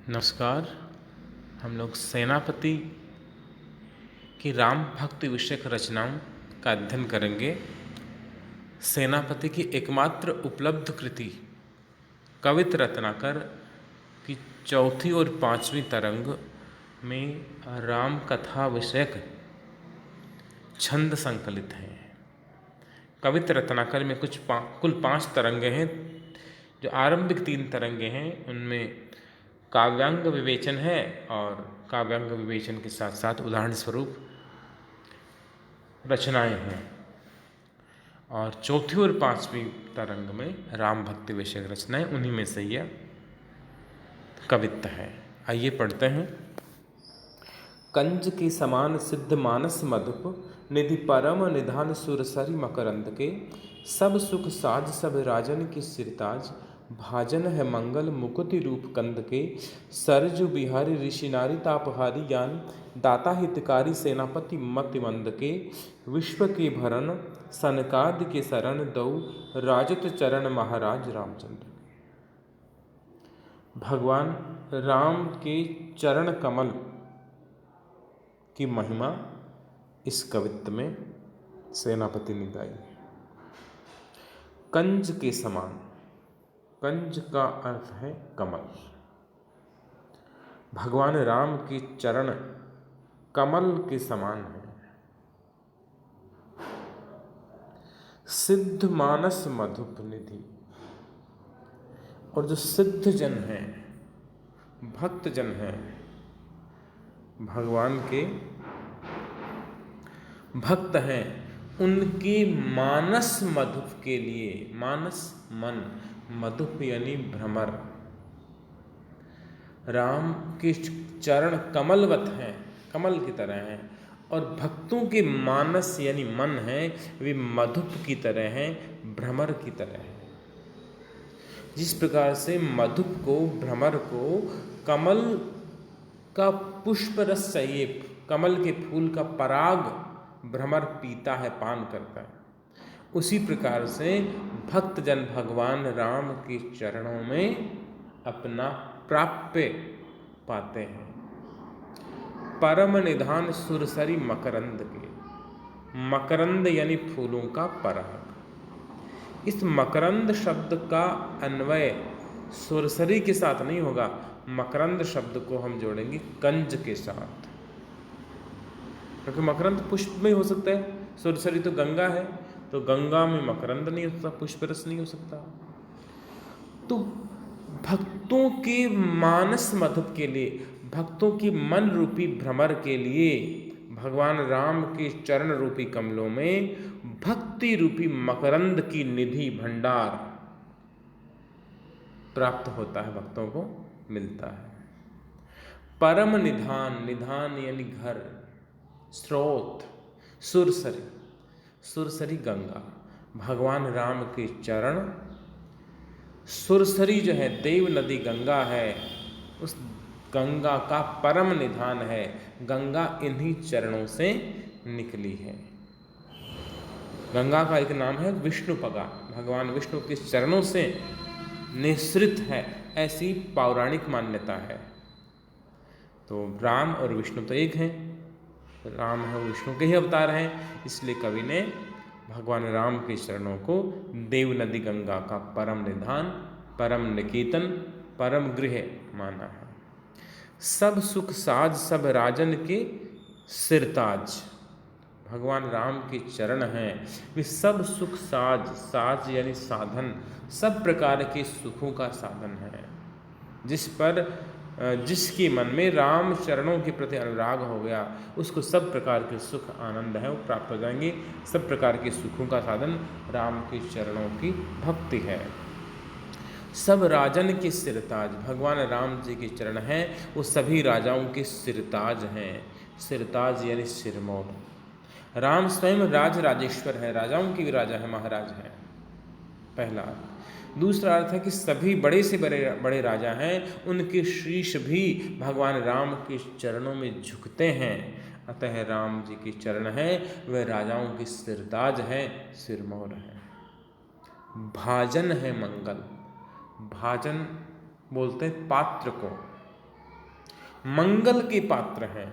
नमस्कार। हम लोग सेनापति की राम भक्ति विषयक रचनाओं का अध्ययन करेंगे। सेनापति की एकमात्र उपलब्ध कृति कवित रत्नाकर की चौथी और पांचवी तरंग में राम कथा विषयक छंद संकलित हैं। कवित रत्नाकर में कुल 5 तरंगे हैं। जो आरंभिक 3 तरंगे हैं उनमें काव्यांग विवेचन है और काव्यांग विवेचन के साथ साथ उदाहरण स्वरूप रचनाएं हैं, और चौथी और पांचवी तरंग में राम भक्ति विषयक रचनाएं, उन्हीं में से यह कवित्त है। आइए पढ़ते हैं। कंज के समान सिद्ध मानस मधुप निधि परम निधान सुरसरी मकरंद के सब सुख साज सब राजन की सिरताज भाजन है मंगल मुकुति रूप कंद के सरजु बिहारी ऋषि नारी तापहारी ज्ञान दाता हितकारी सेनापति मति मंद के विश्व के भरण सनकादि के शरण दौ राजत चरण महाराज रामचंद्र। भगवान राम के चरण कमल की महिमा इस कवित्त में सेनापति ने गाई है। कंज के समान, कंज का अर्थ है कमल। भगवान राम के चरण कमल के समान है। सिद्ध मानस मधुप निधि, और जो सिद्ध जन हैं, भक्त जन हैं, भगवान के भक्त हैं, उनके मानस मधुप के लिए, मानस मन, मधुप यानी भ्रमर, राम के चरण कमलवत हैं, कमल की तरह हैं, और भक्तों के मानस यानी मन है वे मधुप की तरह हैं, भ्रमर की तरह हैं। जिस प्रकार से मधुप को, भ्रमर को कमल का पुष्प रस चाहिए, कमल के फूल का पराग भ्रमर पीता है, पान करता है, उसी प्रकार से भक्तजन भगवान राम के चरणों में अपना प्राप्य पाते हैं। परम निधान सुरसरी मकरंद के, मकरंद यानी फूलों का पराग। इस मकरंद शब्द का अन्वय सुरसरी के साथ नहीं होगा, मकरंद शब्द को हम जोड़ेंगे कंज के साथ, क्योंकि मकरंद पुष्प में हो सकता है, सुरसरी तो गंगा है, तो गंगा में मकरंद नहीं हो सकता, पुष्प रस नहीं हो सकता। तो भक्तों के मानस मधुप के लिए, भक्तों की मन रूपी भ्रमर के लिए भगवान राम के चरण रूपी कमलों में भक्ति रूपी मकरंद की निधि भंडार प्राप्त होता है, भक्तों को मिलता है। परम निधान, निधान यानी घर, स्रोत, सुरसरी, सुरसरी गंगा, भगवान राम के चरण, सुरसरी जो है देव नदी गंगा है, उस गंगा का परम निधान है। गंगा इन्हीं चरणों से निकली है। गंगा का एक नाम है विष्णुपगा, भगवान विष्णु के चरणों से निःसृत है, ऐसी पौराणिक मान्यता है। तो राम और विष्णु तो एक हैं, राम है विष्णु के ही अवतार हैं, इसलिए कवि ने भगवान राम के चरणों को देव नदी गंगा का परम निधान, परम निकेतन, परम गृह माना है। सब सुख साज सब राजन के सिरताज, भगवान राम के चरण हैं, वे सब सुख साज, साज यानी साधन, सब प्रकार के सुखों का साधन है। जिस पर जिसके मन में राम चरणों के प्रति अनुराग हो गया, उसको सब प्रकार के सुख आनंद है वो प्राप्त हो जाएंगे। सब प्रकार के सुखों का साधन राम के चरणों की भक्ति है। सब राजन के सिरताज, भगवान राम जी के चरण हैं वो सभी राजाओं के सिरताज हैं। सिरताज यानी सिरमौर। राम स्वयं राज राजेश्वर है, राजाओं की भी राजा है, महाराज है, पहला अर्थ। दूसरा अर्थ है कि सभी बड़े से बड़े राजा हैं, उनके शीश भी भगवान राम के चरणों में झुकते हैं, अतः राम जी के चरण हैं वह राजाओं की सिरताज हैं, सिरमौर है। भाजन है मंगल, भाजन बोलते हैं पात्र को, मंगल के पात्र हैं।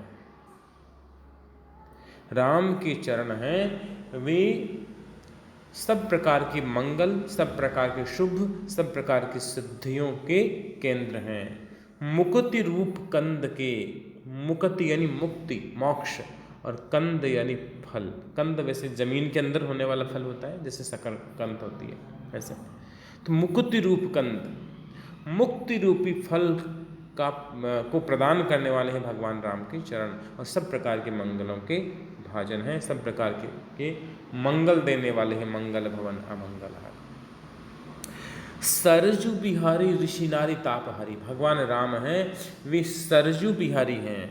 राम के चरण हैं वे सब प्रकार के मंगल, सब प्रकार के शुभ, सब प्रकार की सिद्धियों के केंद्र हैं। मुक्ति रूप कंद के, मुक्ति यानी मुक्ति मोक्ष, और कंद यानी फल। कंद वैसे जमीन के अंदर होने वाला फल होता है, जैसे शकरकंद होती है ऐसे। तो मुक्ति रूप कंद, मुक्ति रूपी फल को प्रदान करने वाले हैं भगवान राम के चरण, और सब प्रकार के मंगलों के भाजन हैं, सब प्रकार के मंगल देने वाले हैं। मंगल भवन अमंगल हारी। सरजू बिहारी ऋषि नारी तापहारी, भगवान राम हैं वे सरजू बिहारी हैं।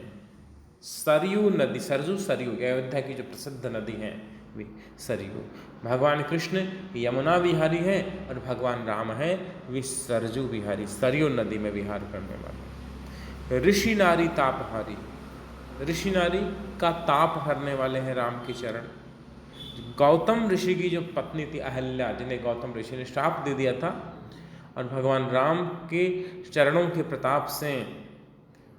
सरयू नदी, सरजू सरयू अयोध्या की जो प्रसिद्ध नदी है वे सरयू। भगवान कृष्ण यमुना विहारी हैं और भगवान राम हैं वे सरजू बिहारी, सरयू नदी में विहार करने वाले। ऋषि नारी तापहारी, ऋषि नारी का ताप हरने वाले हैं राम के चरण। गौतम ऋषि की जो पत्नी थी अहल्या, जिन्हें गौतम ऋषि ने श्राप दे दिया था, और भगवान राम के चरणों के प्रताप से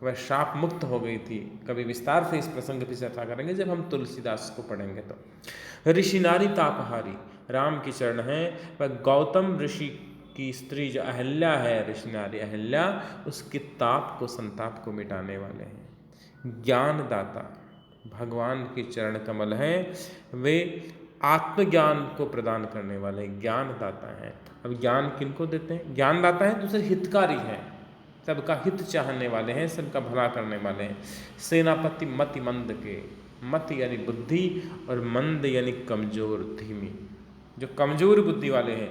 वह श्राप मुक्त हो गई थी। कभी विस्तार से इस प्रसंग की चर्चा करेंगे जब हम तुलसीदास को पढ़ेंगे। तो ऋषि नारी तापहारी राम के चरण हैं। वह गौतम ऋषि की स्त्री जो अहल्या है, ऋषि नारी अहल्या, उसके ताप को, संताप को मिटाने वाले हैं। ज्ञानदाता भगवान के चरण कमल हैं, वे आत्मज्ञान को प्रदान करने वाले ज्ञानदाता हैं। अब ज्ञान किनको देते हैं? ज्ञानदाता है, दूसरे हितकारी हैं, सबका हित चाहने वाले हैं, सबका भला करने वाले हैं। सेनापति मति मंद के, मति यानी बुद्धि और मंद यानी कमजोर, धीमी। जो कमजोर बुद्धि वाले हैं,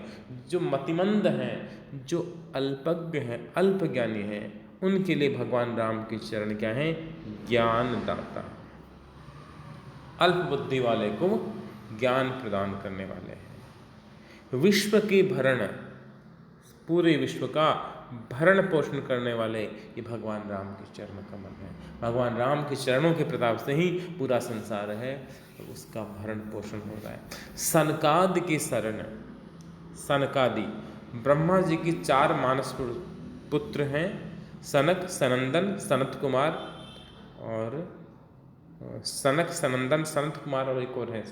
जो मतिमंद हैं, जो अल्पज्ञ हैं, अल्पज्ञानी हैं, उनके लिए भगवान राम के चरण क्या हैं? ज्ञानदाता। अल्प बुद्धि वाले को ज्ञान प्रदान करने वाले हैं। विश्व के भरण, पूरे विश्व का भरण पोषण करने वाले ये भगवान राम के चरण कमल हैं। भगवान राम के चरणों के प्रताप से ही पूरा संसार है, तो उसका भरण पोषण हो रहा है। सनकादि के शरण, सनकादि ब्रह्मा जी की 4 मानस पुत्र हैं, सनक, सनंदन, सनत कुमार, और सनक, सनंदन, सनत कुमार, और एक और है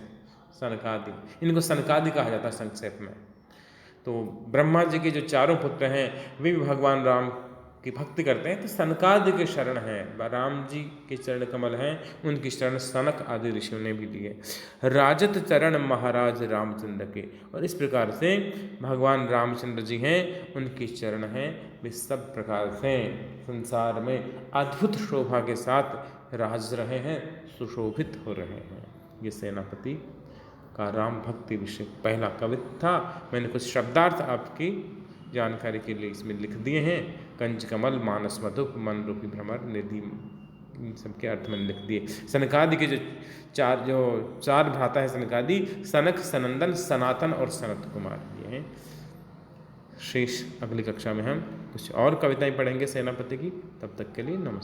सनकादि। इनको सनकादि कहा जाता है संक्षेप में। तो ब्रह्मा जी के जो 4 पुत्र हैं वे भी भगवान राम की भक्ति करते हैं, तो सनकादि के शरण हैं। राम जी के चरण कमल हैं, उनकी शरण सनक आदि ऋषियों ने भी लिए। राजत चरण महाराज रामचंद्र के, और इस प्रकार से भगवान रामचंद्र जी हैं, उनके चरण हैं, वे सब प्रकार से संसार में अद्भुत शोभा के साथ राज रहे हैं, सुशोभित हो रहे हैं। ये सेनापति का राम भक्ति विषय पहला कविता था। मैंने कुछ शब्दार्थ आपकी जानकारी के लिए इसमें लिख दिए हैं। कंज कमल, मानस मधुप, मन रूपी भ्रमर, निधि, इन सबके अर्थ मैंने लिख दिए। सनकादि के जो चार भ्राता है सनकादि, सनक, सनंदन, सनातन और सनत कुमार, ये हैं। शेष अगली कक्षा में हम कुछ और कविताएं पढ़ेंगे सेनापति की। तब तक के लिए नमस्कार।